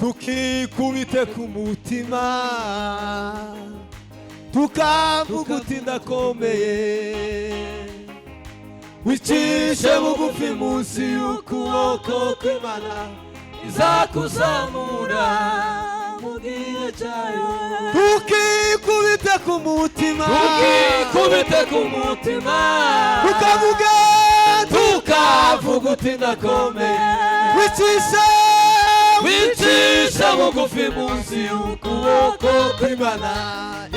tukikubite ku mutima tukavuga uti ndakomeye wicishe bugufi munsi y'ukuboko kw'Imana izakuzamura mu gihe cyayo tukikubite ku mutima tukavuga uti ndakomeye wicishe bugufi munsi y'ukuboko kw'Imana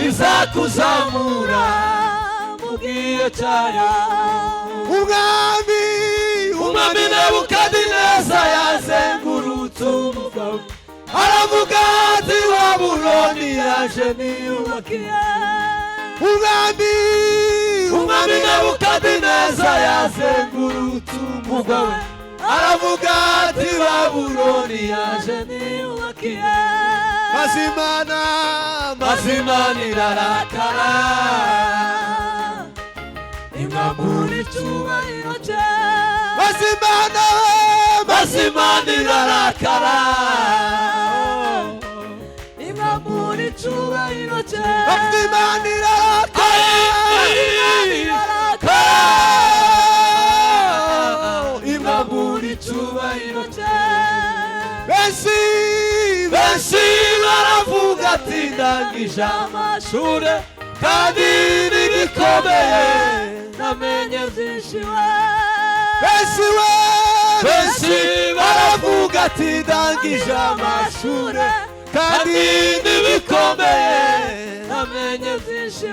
izakuzamura mu gihe cyayo umwami Nebukadineza yazengurutse umurwa aravuga ati Babuloni yaje niyubakiye umwami Nebukadineza yazengurutse umurwa aravuga ati Babuloni yaje niyubakiye Imana irarakara imwambura icyubahiro cye Imana irarakara imwambura icyubahiro cye Imana irarakara imwambura icyubahiro cye benshi baravuga ati ndangije amashuri kandi n'igikomeye namenye byinshi benshi baravuga ati ndangije amashuri kandi n'ibikomeye namenye byinshi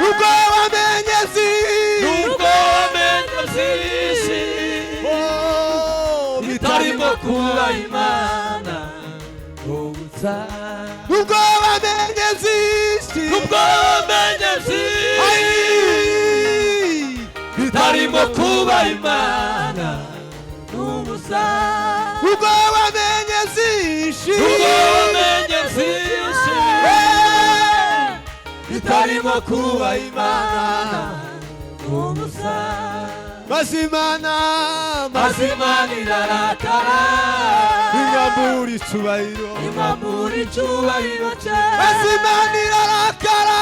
ubwo wamenye byinshi bitarimo kuba Imana ubutsa ubwo wamenye byinshi bitarimo kuba Imana ubusa ubwo wamenye byinshi bitarimo kuba Imana ubusa maze Imana irarakara imwambura icyubahiro cye maze Imana irarakara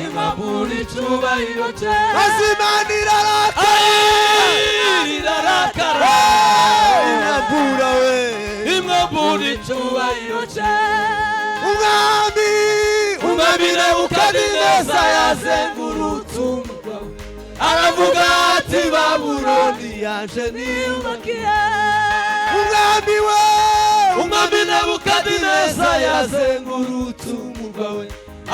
imwambura icyubahiro cye maze Imana irarakara imwambura icyubahiro cye umwami Nebukadineza yazengurutse umurwa aravuga ati Babuloni yaje niyubakiye umwami Nebukadineza yazengurutse umurwa we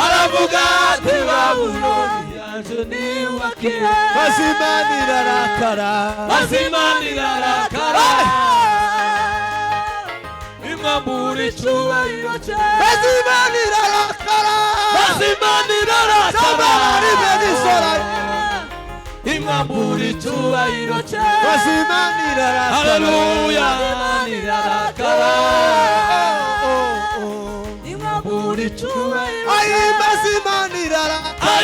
aravuga ati Babuloni yaje niyubakiye maze Imana irarakara imwambura icyubahiro cye maze Imana irarakara imwambura icyubahiro cye maze Imana irarakara haleluya imwambura icyubahiro maze Imana irarakara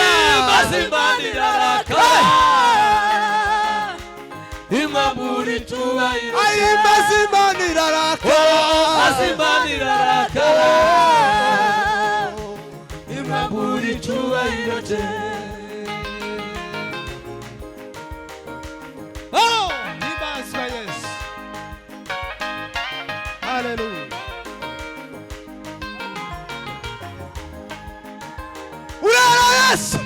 imwambura icyubahiro maze Imana irarakara imwambura icyubahiro cye himbazwa Yesu haleluya urara Yesu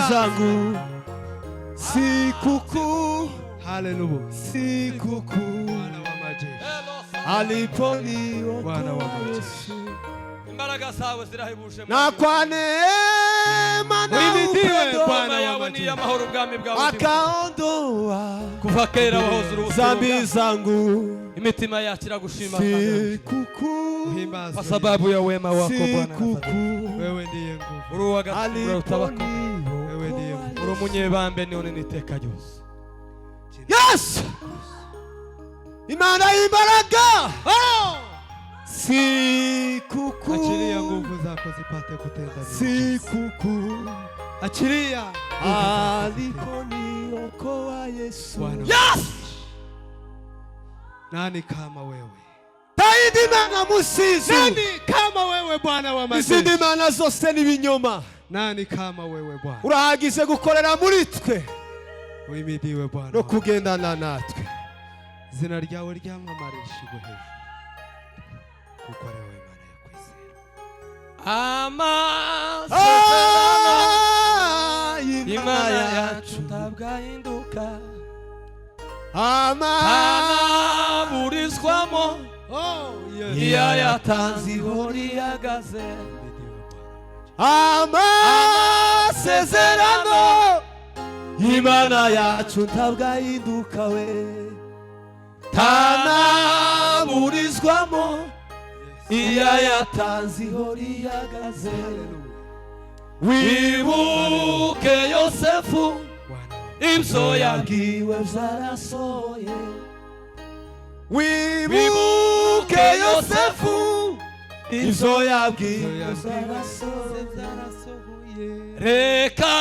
zangu sikukuu, haleluya, sikukuu Bwana wa majeshi, aliponiokoa Bwana wa majeshi, imbaraga zawe zirahebuje na kwa neema na upendo Bwana wa yawe ni amahoro ubwami bwawe akaondoa kuva kera wahoze dhambi zangu, imitima yacu iragushima sikukuu kwa sababu ya wema wako Bwana. sikukuu wewe ndiye nguvu, uri uwagatubura utabaka, wewe ndiye nguvu, uri umunyebambe none n'iteka ryose. Yes! Imana y'imbaraga, sikukuu, achilia nguvu zako zipate kutenda sikukuu, achilia aliponiokoa Yesu. Bwana. Yes! Nani kama wewe? Taidi mana musizi, Nani kama wewe Bwana wa majeshi? izindi mana zose ni binyoma. Nani kama wewe Bwana? Urahagise gukorera muri twe Uhimidiwe Bwana. no kugendana natwe. Zina ryawe ryamwamarishijwe hejuru, kuko ari wowe Mana yo kwizera. Amasezerano Imana yacu ntabwahinduka, ntanaburizwamo, iyo yatanze ihora ihagaze. Amasezerano Imana yacu ntabwahinduka we, ntanaburizwamo, iyo yatanze ihora ihagaze. Wibuke Yosefu, ibyo yabwiwe byarasohoye. Wibuke Yosefu, ibyo yabwiwe byarasohoye. Reka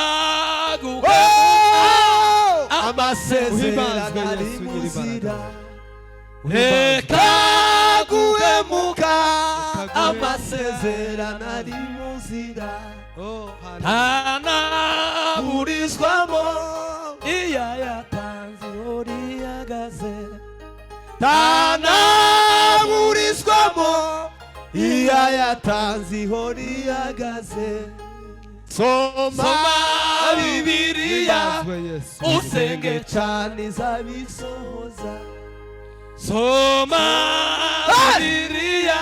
guhe amasezerano ari mu nzira, reka guhemuka, amasezerano ari mu nzira, ntanaburizwamo, iyo yatanze ihora ihagaze. Ntanaburizwamo, iyo yatanze ihora ihagaze. Soma Bibiliya usenge cyane izabisohoza. Soma Bibiliya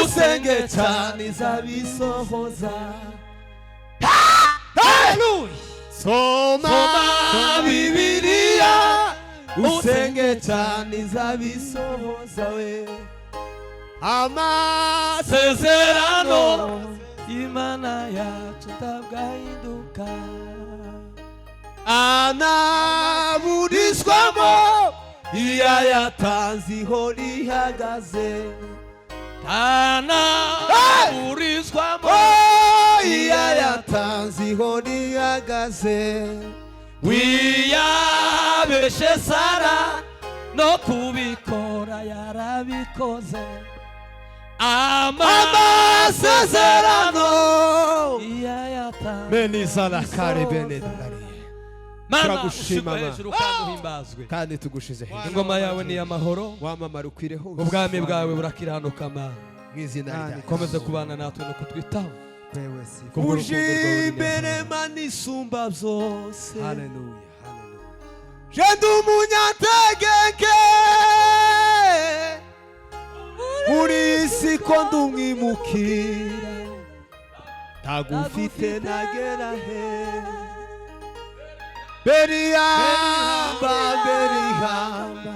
usenge cyane izabisohoza. Soma Bibiliya usenge cyane izabisohoza we. Amasezerano Imana yacu ntabwahinduka, anaburizwamo, iyo yatanze ihora ihagaze. Ntanaburizwamo, iyo yatanze niho nihagaze wiyabeshe Sara no kubikora yarabikoze amasezerano yayatanze Benizala kare benedari turagushima hejuru kandi uhimbazwe kandi tugushize hejuru ingoma yawe ni amahoro wamamara ukwire hose ubwami bwawe burakiranuka Mana mw'izina rya komeze kubana natwe no kutwitaho uje imbere Mana isumba byose haleluya je ndi umunyategeke muri isi ko ndi umwimukira tagufite nagera he berihamba berihamba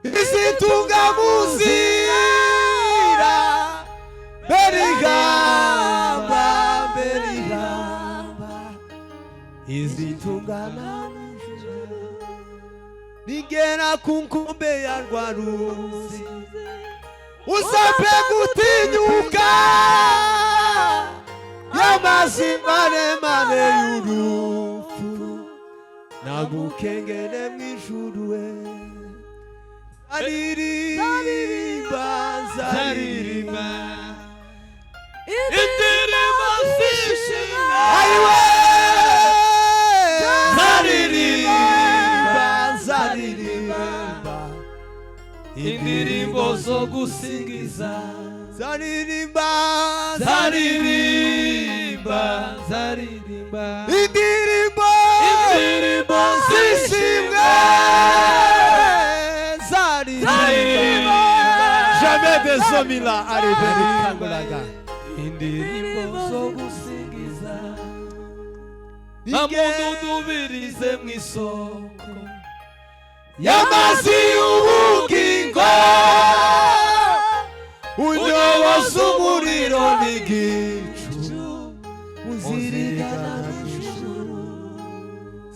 izitunga muzira berihamba berihamba izitungana nigera ku nkombe ya rwa ruzi usape gutinyuka y'amazi maremare y'urupfu nagukengere mw'ijuru we aririmba zaririmba indirimbo zishimye ayiwe zaririmba zaririmba indirimbo zo gusingiza zaririmba zaririmba zaririmba indirimbo zishimwe zaririmba jamais des hommes là arrivés kangulaga indirimbo zo gusingiza amududubirize mw'isoko y'amazi y'ubugingo unyoboza umuriro n'igicu uzirigana n'ijuru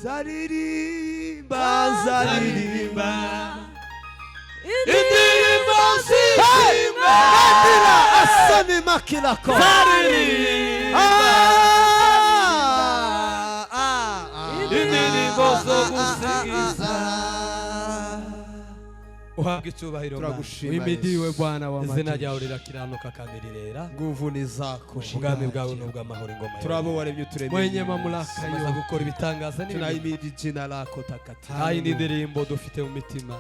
zaririmba zaririmba indirimbo zishimwe asani makirako zaririmba indirimbo zo gusingiza uhabwa icyubahiro turagushima wimidiwe Bwana wa izina ryawe rirakiranuka kandi rirera nguvu ni zako ubwami bwawe ni ubw'amahoro ingoma yawe turabo waremye uturemye mwenye mamlaka umaze yo gukora ibitangaza n'ibintu tunahimidi jina lako takatifu nta yindi ndirimbo dufite mu mitima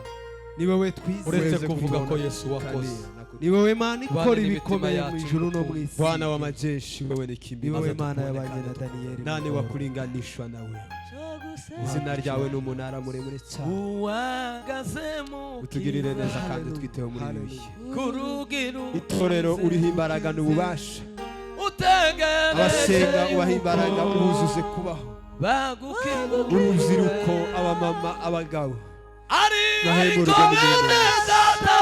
ni wowe twize uretse kuvuga ko Yesu wakoze ni wowe Mana ikora Bwana ibikomeye n'imitima mu yacu ijuru no mu isi Bwana wa majeshi wewe ni ni kimbilio wowe maze Mana tukubone yabanye na kandi Daniyeli nani wakulinganishwa nawe izina ryawe ni umunara muremure cyane uhagaze mu utugirire neza kandi twiteho muri ibi bihe kurugiru itorero uriho imbaraga n'ububasha utegereje abasenga ubaha imbaraga ubuzuze kubaho bagukingura urubyiruko abamama abagabo ariko Nahemurwe n'Imana. bene data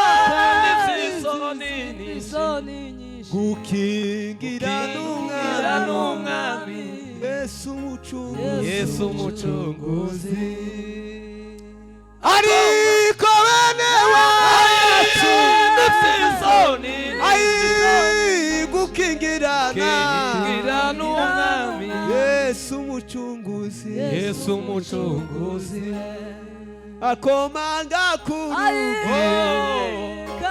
n'isoni nyinshi gukingira Gukingira n'umwami Yesu umucunguzi Yesu umucunguzi ariko bene wacu n'isoni ayi gukingirana n'umwami Yesu umucunguzi Yesu umucunguzi akomanga ku rugi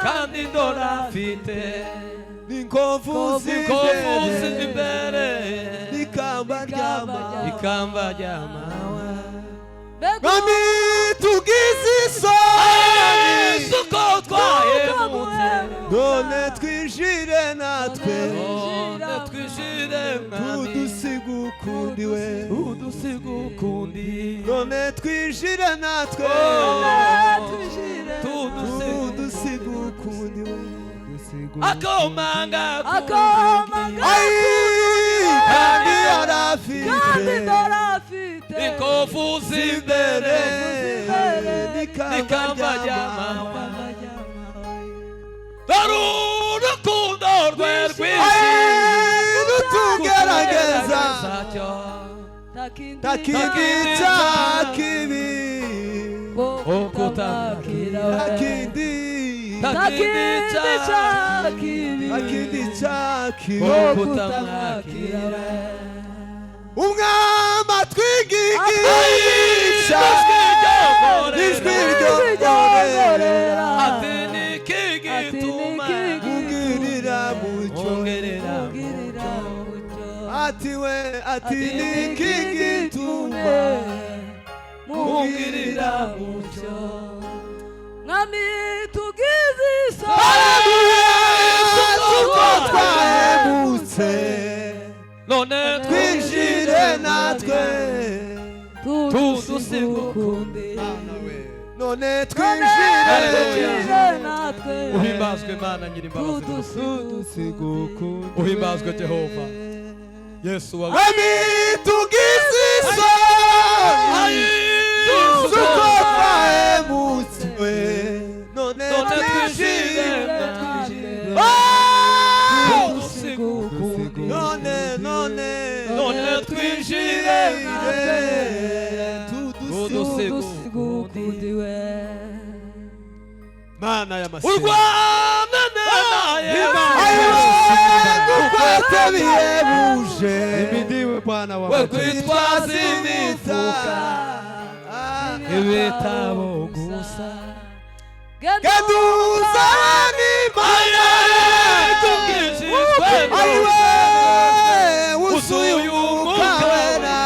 kandi ndorafite n'inkovu inkovu imbere n'ikamba ry'amahwa ikamba ry'amahwa Mami tugize isoni suko twahemutse none twinjire natwe none twishire mwami tudusiga ukundiwe udusiga ukundi none twinjire natwe tudusiga ukundiwe akomanga ayi kandi yarafite inkovu z'imbere n'ikamba ry'amahwa dore urukundo rwe rw'isi rutugerageza takindi takigica kibi okutakira takindi takindi ca kibi okutakira umwami atwigisha ijwi ryongorera ati niki gituma mungirira mucyo ati we ati niki gituma mungirira mucyo mwami tugize tuko twahemutse none twinjire natwe tudusigunde none twinjire uhimbazwe Mana nyir'imbabazi uhimbazwe Jehova Yesu wa Ami tugize tuko twahemutse none twinjire none twinjire tudusigundiwe Mana y'amasezerano urwana naye dukwete bihebuje imidiwe Bwana we wacu kwitwaza imifuka ibitabo gusa gaduza n'Imana ayiwe wuzuye umwuka wera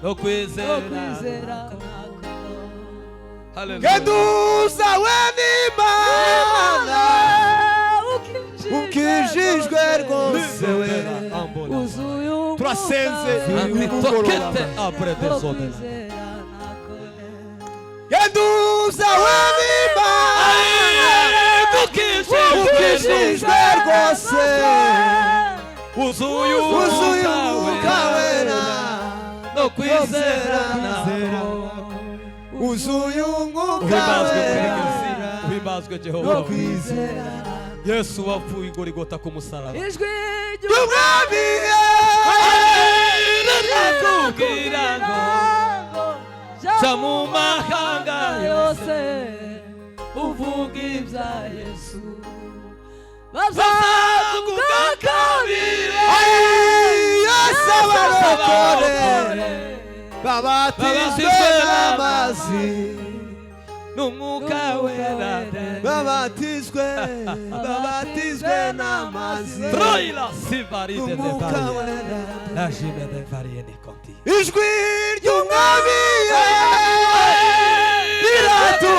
no kwizera gaduza we n'Imana ukijijwe rwose we turasenze tokete après des hommes gaduza we n'Imana ukijijwe rwose wuzuye umwuka wera no kwizera wuzuye umwuka wera uhimbazwe no Jehova kwizera Yesu wapfuye i Golgotha ku musaraba ijwi ry'umwami rirakubwira ngo jya mu mahanga yose uvuga ibya Yesu bazavuga kabiri Yesu abarokore babatizwe n'amazi n'umwuka wera babatizwe n'amazi Troila sivari de umwuka varie wera la jime de varie ni conti ijwi ry'umwami